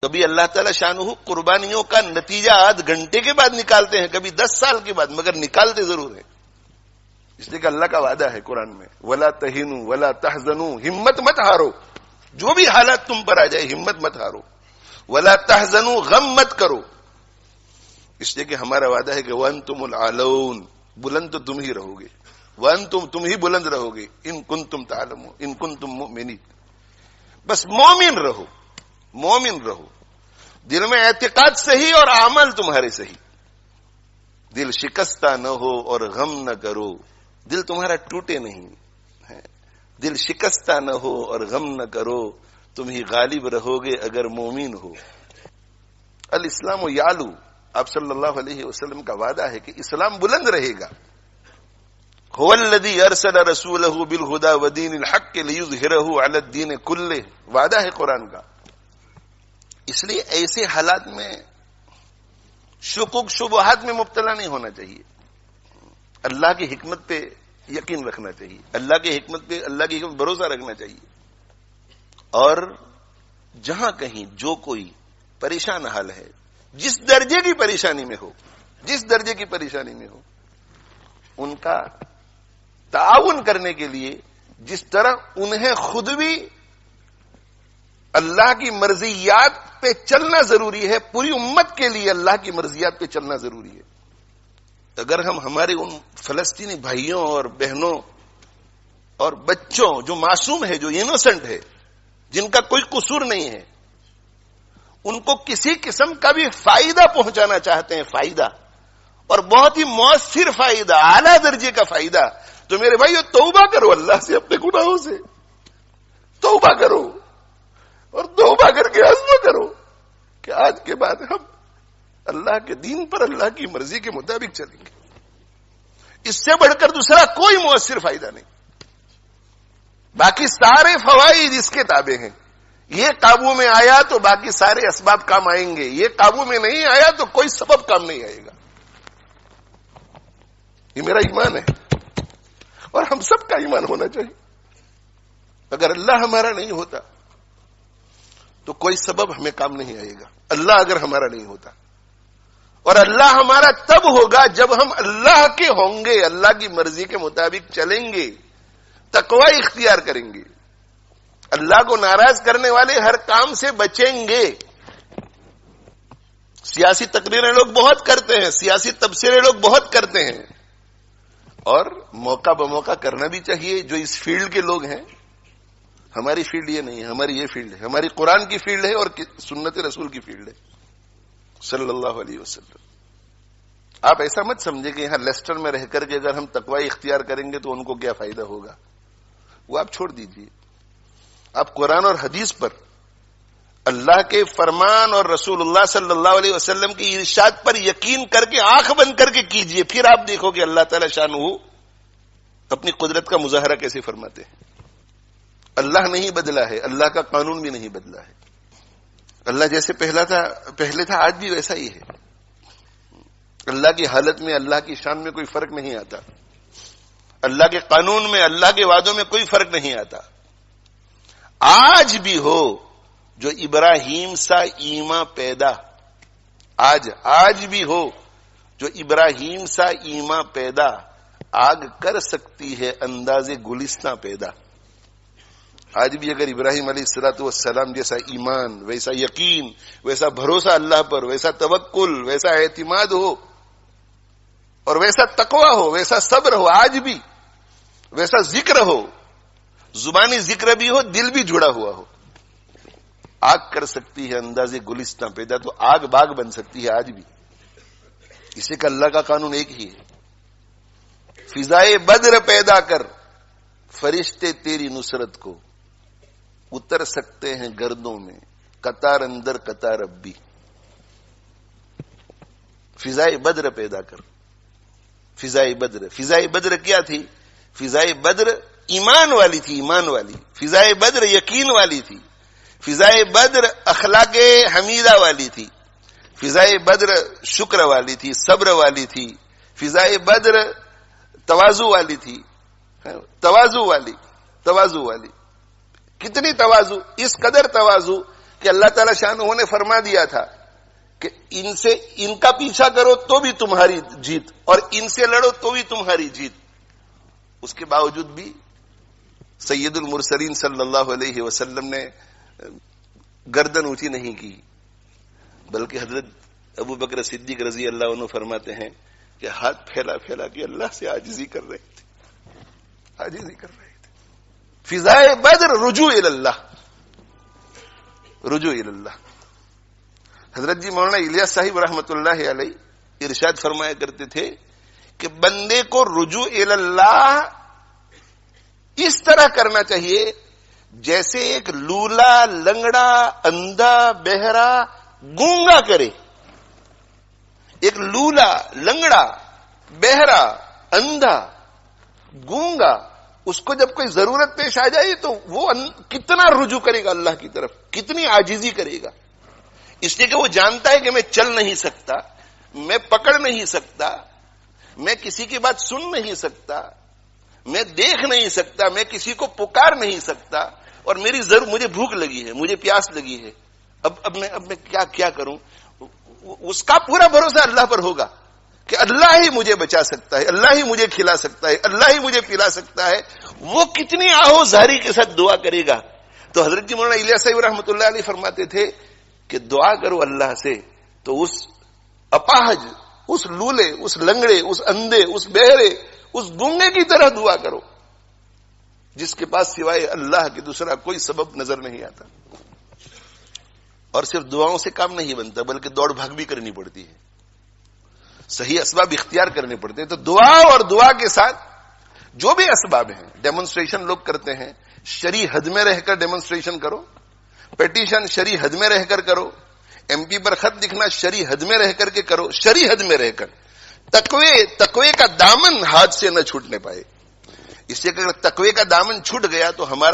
کبھی اللہ تعالی شانہ قربانیوں کا نتیجہ آدھ گھنٹے کے بعد نکالتے ہیں، کبھی 10 سال کے بعد، مگر نکالتے ضرور ہیں، اس لیے کہ اللہ کا وعدہ ہے قرآن میں، وَلَا تَهِنُوا وَلَا تَحْزَنُوا، ہمت مت ہارو، جو بھی حالات تم پر آ جائے ہمت مت ہارو، وَلَا تَحْزَنُوا، غم مت کرو، اس لیے کہ ہمارا وعدہ ہے کہ وَأَنْتُمُ الْأَعْلَوْنَ، بلند تو تم ہی رہو گے، وَأَنْتُمْ، تم ہی بلند رہو گے، إِن كُنتُمْ تَعْلَمُونَ، إِن كُنتُم مُؤْمِنِينَ، بس مومن رہو، مومن رہو، دل میں اعتقاد صحیح اور اعمال تمہارے صحیح، دل شکستہ نہ ہو اور غم نہ کرو، دل تمہارا ٹوٹے نہیں، دل شکستہ نہ ہو اور غم نہ کرو، تم ہی غالب رہو گے اگر مومن ہو۔ الاسلام یعلو، آپ صلی اللہ علیہ وسلم کا وعدہ ہے کہ اسلام بلند رہے گا۔ هو الذی ارسل رسولہ بالہدی ودین الحق لیظہرہ علی الدین کلہ، وعدہ ہے قرآن کا۔ اس لیے ایسے حالات میں شکوک شبہات میں مبتلا نہیں ہونا چاہیے، اللہ کی حکمت پہ یقین رکھنا چاہیے، اللہ کی حکمت پہ، اللہ کی حکمت بھروسہ رکھنا چاہیے، اور جہاں کہیں جو کوئی پریشان حال ہے، جس درجے کی پریشانی میں ہو، جس درجے کی پریشانی میں ہو، ان کا تعاون کرنے کے لیے جس طرح انہیں خود بھی اللہ کی مرضیات پہ چلنا ضروری ہے، پوری امت کے لیے اللہ کی مرضیات پہ چلنا ضروری ہے۔ اگر ہم ہمارے ان فلسطینی بھائیوں اور بہنوں اور بچوں جو معصوم ہے، جو انوسنٹ ہے، جن کا کوئی قصور نہیں ہے، ان کو کسی قسم کا بھی فائدہ پہنچانا چاہتے ہیں، فائدہ، اور بہت ہی مؤثر فائدہ، اعلیٰ درجے کا فائدہ، تو میرے بھائیو توبہ کرو اللہ سے، اپنے گناہوں سے توبہ کرو، اور توبہ کر کے عزم کرو کہ آج کے بعد ہم اللہ کے دین پر، اللہ کی مرضی کے مطابق چلیں گے۔ اس سے بڑھ کر دوسرا کوئی مؤثر فائدہ نہیں۔ باقی سارے فوائد اس کے تابع ہیں، یہ قابو میں آیا تو باقی سارے اسباب کام آئیں گے، یہ قابو میں نہیں آیا تو کوئی سبب کام نہیں آئے گا۔ یہ میرا ایمان ہے، اور ہم سب کا ایمان ہونا چاہیے۔ اگر اللہ ہمارا نہیں ہوتا تو کوئی سبب ہمیں کام نہیں آئے گا، اللہ اگر ہمارا نہیں ہوتا، اور اللہ ہمارا تب ہوگا جب ہم اللہ کے ہوں گے، اللہ کی مرضی کے مطابق چلیں گے، تقوی اختیار کریں گے، اللہ کو ناراض کرنے والے ہر کام سے بچیں گے۔ سیاسی تقریریں لوگ بہت کرتے ہیں، سیاسی تبصرے لوگ بہت کرتے ہیں، اور موقع بموقع کرنا بھی چاہیے۔ جو اس فیلڈ کے لوگ ہیں، ہماری فیلڈ یہ نہیں ہے، ہماری یہ فیلڈ ہے، ہماری قرآن کی فیلڈ ہے اور سنت رسول کی فیلڈ ہے صلی اللہ علیہ وسلم۔ آپ ایسا مت سمجھے کہ یہاں لیسٹر میں رہ کر کے اگر ہم تقوی اختیار کریں گے تو ان کو کیا فائدہ ہوگا، وہ آپ چھوڑ دیجئے۔ آپ قرآن اور حدیث پر، اللہ کے فرمان اور رسول اللہ صلی اللہ علیہ وسلم کی ارشاد پر یقین کر کے آنکھ بند کر کے کیجئے، پھر آپ دیکھو کہ اللہ تعالی شانہ اپنی قدرت کا مظاہرہ کیسے فرماتے ہیں۔ اللہ نہیں بدلا ہے، اللہ کا قانون بھی نہیں بدلا ہے، اللہ جیسے پہلے تھا آج بھی ویسا ہی ہے۔ اللہ کی حالت میں، اللہ کی شان میں کوئی فرق نہیں آتا، اللہ کے قانون میں، اللہ کے وعدوں میں کوئی فرق نہیں آتا۔ آج بھی ہو جو ابراہیم سا ایمان پیدا، آج بھی ہو جو ابراہیم سا ایمان پیدا، آگ کر سکتی ہے انداز گلستاں پیدا۔ آج بھی اگر ابراہیم علیہ الصلوۃ والسلام جیسا ایمان، ویسا یقین، ویسا بھروسہ اللہ پر، ویسا توکل، ویسا اعتماد ہو، اور ویسا تقوی ہو، ویسا صبر ہو، آج بھی ویسا ذکر ہو، زبانی ذکر بھی ہو، دل بھی جڑا ہوا ہو، آگ کر سکتی ہے انداز گلستاں پیدا، تو آگ باغ بن سکتی ہے آج بھی۔ اسے کہ اللہ کا قانون ایک ہی ہے۔ فضائے بدر پیدا کر، فرشتے تیری نصرت کو اتر سکتے ہیں گردوں میں، قطار اندر قطار اب بھی۔ فضائے بدر پیدا کر، فضائے بدر کیا تھی؟ فضائے بدر ایمان والی تھی، ایمان والی۔ فضائے بدر یقین والی تھی، فضائے بدر اخلاق حمیدہ والی تھی، فضائے بدر شکر والی تھی، صبر والی تھی، فضائے بدر تواضع والی تھی، تواضع والی۔ کتنی تواضع؟ اس قدر تواضع کہ اللہ تعالی شانہ نے فرما دیا تھا کہ ان کا پیچھا کرو تو بھی تمہاری جیت اور ان سے لڑو تو بھی تمہاری جیت. اس کے باوجود بھی سید المرسلین صلی اللہ علیہ وسلم نے گردن اونچی نہیں کی، بلکہ حضرت ابو بکر صدیق رضی اللہ عنہ فرماتے ہیں کہ ہاتھ پھیلا پھیلا کے اللہ سے عاجزی کر رہے تھے، عاجزی کر رہے تھے. فضائے بدر رجوع اللہ، رجوع اللہ. حضرت جی مولانا الیاس صاحب رحمۃ اللہ علیہ ارشاد فرمایا کرتے تھے کہ بندے کو رجوع اللہ اس طرح کرنا چاہیے جیسے ایک لولا، لنگڑا، اندھا، بہرا، گونگا کرے. ایک لولا، لنگڑا، بہرا، اندھا، گونگا، اس کو جب کوئی ضرورت پیش آ جائے تو وہ کتنا رجوع کرے گا اللہ کی طرف، کتنی عاجزی کرے گا. اس لیے کہ وہ جانتا ہے کہ میں چل نہیں سکتا، میں پکڑ نہیں سکتا، میں کسی کی بات سن نہیں سکتا، میں دیکھ نہیں سکتا، میں کسی کو پکار نہیں سکتا، اور مجھے بھوک لگی ہے، مجھے پیاس لگی ہے، اب میں کیا کروں. اس کا پورا بھروسہ اللہ پر ہوگا کہ اللہ ہی مجھے بچا سکتا ہے، اللہ ہی مجھے کھلا سکتا ہے، اللہ ہی مجھے پلا سکتا ہے. وہ کتنی آہوزاری کے ساتھ دعا کرے گا. تو حضرت جی مولانا الیاس صاحب رحمۃ اللہ علیہ فرماتے تھے کہ دعا کرو اللہ سے تو اس اپاہج، اس لولے، اس لنگڑے، اس اندھے، اس بہرے، اس گونگے کی طرح دعا کرو جس کے پاس سوائے اللہ کے دوسرا کوئی سبب نظر نہیں آتا. اور صرف دعاؤں سے کام نہیں بنتا بلکہ دوڑ بھاگ بھی کرنی پڑتی ہے، صحیح اسباب اختیار کرنے پڑتے ہیں. تو دعا اور دعا کے ساتھ جو بھی اسباب ہیں، ڈیمونسٹریشن لوگ کرتے ہیں، شرعی حد میں رہ کر ڈیمونسٹریشن کرو، پیٹیشن شرعی حد میں رہ کر کرو، ایم پی پر خط لکھنا شرعی حد میں رہ کر کے کرو، شرعی حد میں رہ کر. تقوی کا دامن ہاتھ سے نہ چھوٹنے پائے. اس لیے کہ اگر تقوی کا دامن چھوٹ گیا تو ہمارا